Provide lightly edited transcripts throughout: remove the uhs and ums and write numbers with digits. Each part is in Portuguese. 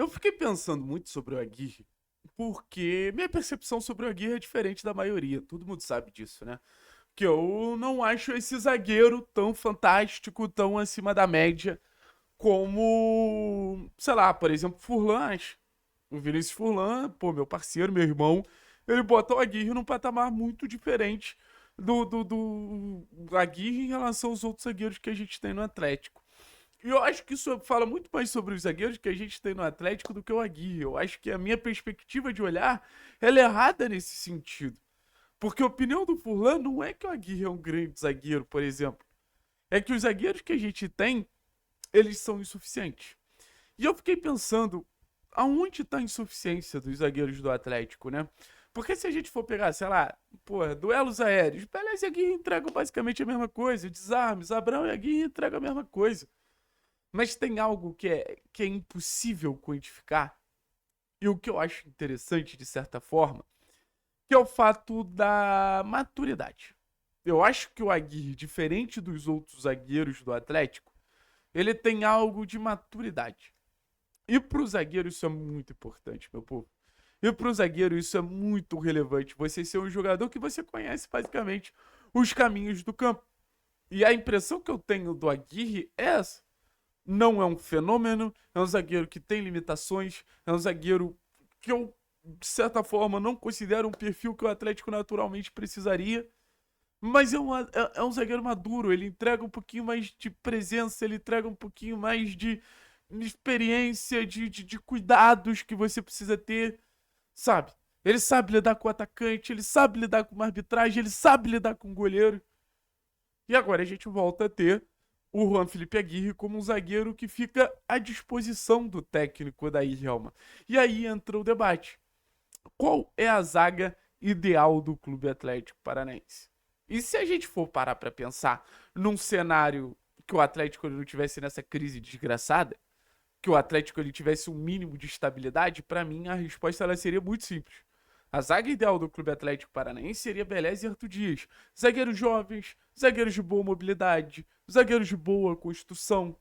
Eu fiquei pensando muito sobre o Aguirre, porque minha percepção sobre o Aguirre é diferente da maioria. Todo mundo sabe disso, né? Que eu não acho esse zagueiro tão fantástico, tão acima da média, como, sei lá, por exemplo, Furlan acha. O Vinícius Furlan, pô, meu parceiro, meu irmão, ele bota o Aguirre num patamar muito diferente do Aguirre em relação aos outros zagueiros que a gente tem no Atlético. E eu acho que isso fala muito mais sobre os zagueiros que a gente tem no Atlético do que o Aguirre. Eu acho que a minha perspectiva de olhar, ela é errada nesse sentido. Porque a opinião do Furlan não é que o Aguirre é um grande zagueiro, por exemplo. É que os zagueiros que a gente tem, eles são insuficientes. E eu fiquei pensando, aonde está a insuficiência dos zagueiros do Atlético, né? Porque se a gente for pegar, sei lá, porra, duelos aéreos, Pelé e Aguirre entregam basicamente a mesma coisa. Desarmes, Abrão e Aguirre entregam a mesma coisa. Mas tem algo que é impossível quantificar, e o que eu acho interessante, de certa forma, que é o fato da maturidade. Eu acho que o Aguirre, diferente dos outros zagueiros do Atlético, ele tem algo de maturidade. E pro zagueiro isso é muito importante, meu povo. E pro zagueiro isso é muito relevante. Você ser um jogador que você conhece basicamente os caminhos do campo. E a impressão que eu tenho do Aguirre é essa. Não é um fenômeno, é um zagueiro que tem limitações, é um zagueiro que eu, de certa forma, não considero um perfil que o Atlético naturalmente precisaria. Mas é um zagueiro maduro, ele entrega um pouquinho mais de presença, ele entrega um pouquinho mais de experiência, de cuidados que você precisa ter, sabe? Ele sabe lidar com o atacante, ele sabe lidar com uma arbitragem, ele sabe lidar com o goleiro. E agora a gente volta a ter o Juan Felipe Aguirre como um zagueiro que fica à disposição do técnico da Helma. E aí entra o debate. Qual é a zaga ideal do Clube Atlético Paranaense? E se a gente for parar para pensar num cenário que o Atlético não tivesse nessa crise desgraçada, que o Atlético ele tivesse um mínimo de estabilidade, para mim a resposta ela seria muito simples. A zaga ideal do Clube Atlético Paranaense seria Beleza e Arthur Dias. Zagueiros jovens, zagueiros de boa mobilidade, zagueiros de boa construção.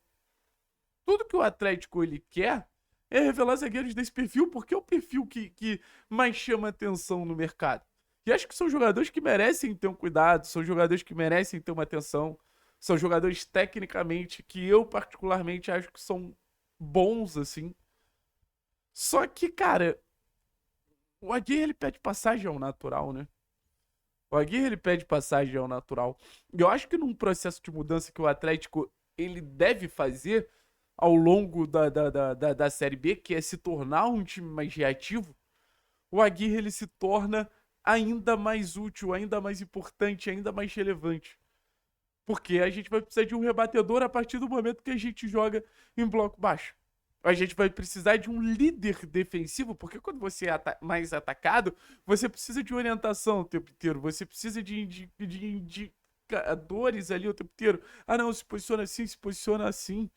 Tudo que o Atlético ele quer é revelar zagueiros desse perfil, porque é o perfil que mais chama atenção no mercado. E acho que são jogadores que merecem ter um cuidado, são jogadores que merecem ter uma atenção, são jogadores tecnicamente que eu particularmente acho que são bons, assim. Só que, cara, o Aguirre ele pede passagem ao natural, né? O Aguirre ele pede passagem ao natural. E eu acho que num processo de mudança que o Atlético ele deve fazer ao longo da Série B, que é se tornar um time mais reativo, o Aguirre ele se torna ainda mais útil, ainda mais importante, ainda mais relevante. Porque a gente vai precisar de um rebatedor a partir do momento que a gente joga em bloco baixo. A gente vai precisar de um líder defensivo, porque quando você é mais atacado, você precisa de orientação o tempo inteiro, você precisa de indicadores ali o tempo inteiro. Ah, não, se posiciona assim, se posiciona assim.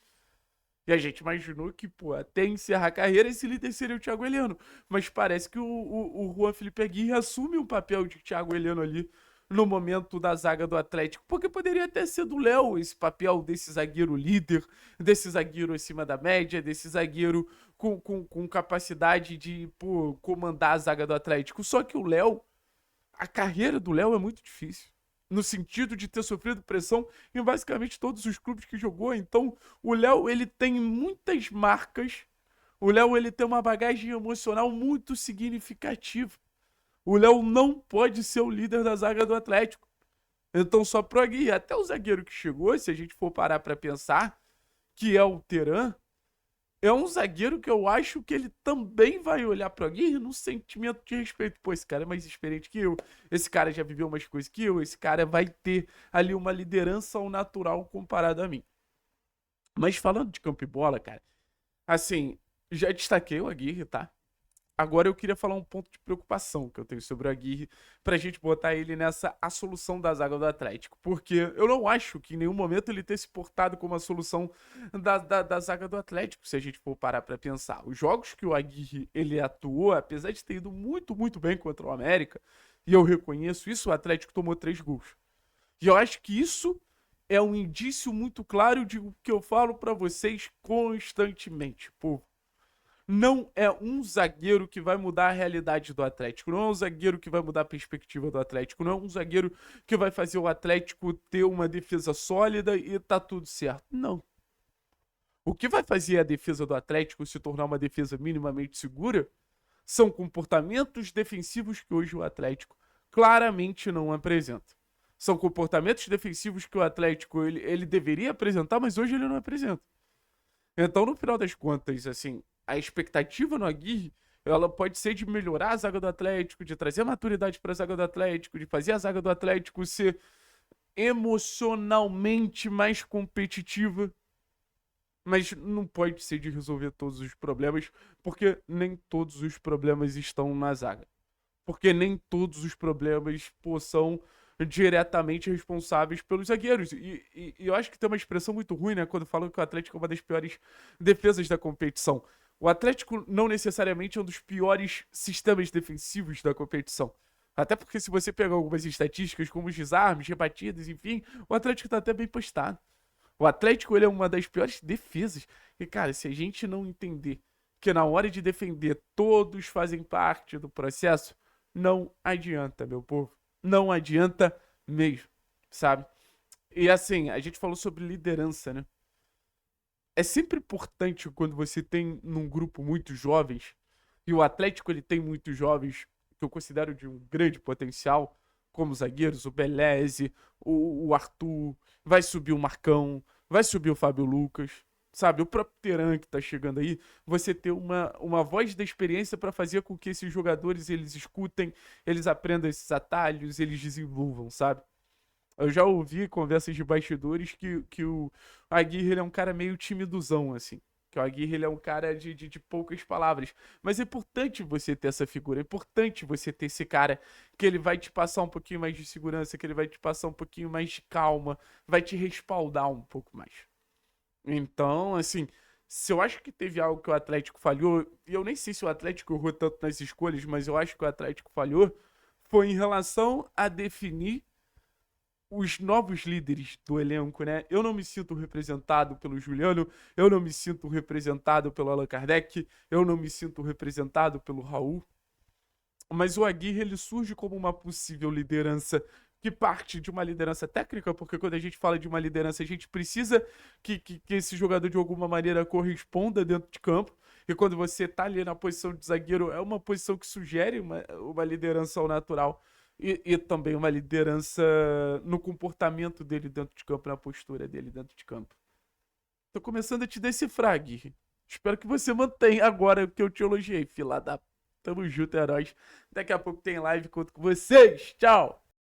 E a gente imaginou que, pô, até encerrar a carreira, esse líder seria o Thiago Heleno. Mas parece que o Juan Felipe Aguirre assume o papel de Thiago Heleno ali no momento da zaga do Atlético. Porque poderia até ser do Léo esse papel desse zagueiro líder, desse zagueiro acima da média, desse zagueiro com capacidade de, pô, comandar a zaga do Atlético. Só que o Léo, a carreira do Léo é muito difícil. No sentido de ter sofrido pressão em basicamente todos os clubes que jogou. Então, o Léo, ele tem muitas marcas. O Léo, ele tem uma bagagem emocional muito significativa. O Léo não pode ser o líder da zaga do Atlético. Então, só pro Aguirre, até o zagueiro que chegou, se a gente for parar pra pensar, que é o Teran, é um zagueiro que eu acho que ele também vai olhar pro Aguirre num sentimento de respeito. Pô, esse cara é mais experiente que eu, esse cara já viveu mais coisas que eu, esse cara vai ter ali uma liderança ao natural comparado a mim. Mas falando de campo e bola, cara, assim, já destaquei o Aguirre, tá? Agora eu queria falar um ponto de preocupação que eu tenho sobre o Aguirre pra gente botar ele nessa a solução da zaga do Atlético. Porque eu não acho que em nenhum momento ele tenha se portado como a solução da zaga do Atlético, se a gente for parar pra pensar. Os jogos que o Aguirre ele atuou, apesar de ter ido muito, muito bem contra o América, e eu reconheço isso, o Atlético tomou 3 gols. E eu acho que isso é um indício muito claro de o que eu falo pra vocês constantemente, pô. não é um zagueiro que vai mudar a realidade do Atlético, não é um zagueiro que vai mudar a perspectiva do Atlético, não é um zagueiro que vai fazer o Atlético ter uma defesa sólida e tá tudo certo. Não. O que vai fazer a defesa do Atlético se tornar uma defesa minimamente segura são comportamentos defensivos que hoje o Atlético claramente não apresenta. São comportamentos defensivos que o Atlético ele deveria apresentar, mas hoje ele não apresenta. Então, no final das contas, assim, a expectativa no Aguirre, ela pode ser de melhorar a zaga do Atlético, de trazer maturidade para a zaga do Atlético, de fazer a zaga do Atlético ser emocionalmente mais competitiva, mas não pode ser de resolver todos os problemas, porque nem todos os problemas estão na zaga. Porque nem todos os problemas, pô, são diretamente responsáveis pelos zagueiros. E eu acho que tem uma expressão muito ruim, né? Quando falam que o Atlético é uma das piores defesas da competição. O Atlético não necessariamente é um dos piores sistemas defensivos da competição. Até porque se você pegar algumas estatísticas, como os desarmes, rebatidas, enfim, o Atlético tá até bem postado. O Atlético ele é uma das piores defesas. E, cara, se a gente não entender que na hora de defender todos fazem parte do processo, não adianta, meu povo. Não adianta mesmo, sabe? E assim, a gente falou sobre liderança, né? É sempre importante quando você tem num grupo muitos jovens, e o Atlético ele tem muitos jovens que eu considero de um grande potencial, como zagueiros, o Beleze, o Arthur, vai subir o Marcão, vai subir o Fábio Lucas, sabe? O próprio Teran que tá chegando aí, você ter uma voz da experiência para fazer com que esses jogadores eles escutem, eles aprendam esses atalhos, eles desenvolvam, sabe? Eu já ouvi conversas de bastidores que o Aguirre ele é um cara meio timidozão, assim. Que o Aguirre ele é um cara de poucas palavras. Mas é importante você ter essa figura. É importante você ter esse cara que ele vai te passar um pouquinho mais de segurança, que ele vai te passar um pouquinho mais de calma, vai te respaldar um pouco mais. Então, assim, se eu acho que teve algo que o Atlético falhou, e eu nem sei se o Atlético errou tanto nas escolhas, mas eu acho que o Atlético falhou, foi em relação a definir os novos líderes do elenco, né? Eu não me sinto representado pelo Juliano, eu não me sinto representado pelo Allan Kardec, eu não me sinto representado pelo Raul, mas o Aguirre ele surge como uma possível liderança que parte de uma liderança técnica, porque quando a gente fala de uma liderança, a gente precisa que esse jogador de alguma maneira corresponda dentro de campo. E quando você tá ali na posição de zagueiro, é uma posição que sugere uma liderança ao natural. E também uma liderança no comportamento dele dentro de campo, na postura dele dentro de campo. Tô começando a te decifrar, Gui. Espero que você mantenha agora o que eu te elogiei, fila da... Tamo junto, heróis. Daqui a pouco tem live, conto com vocês. Tchau!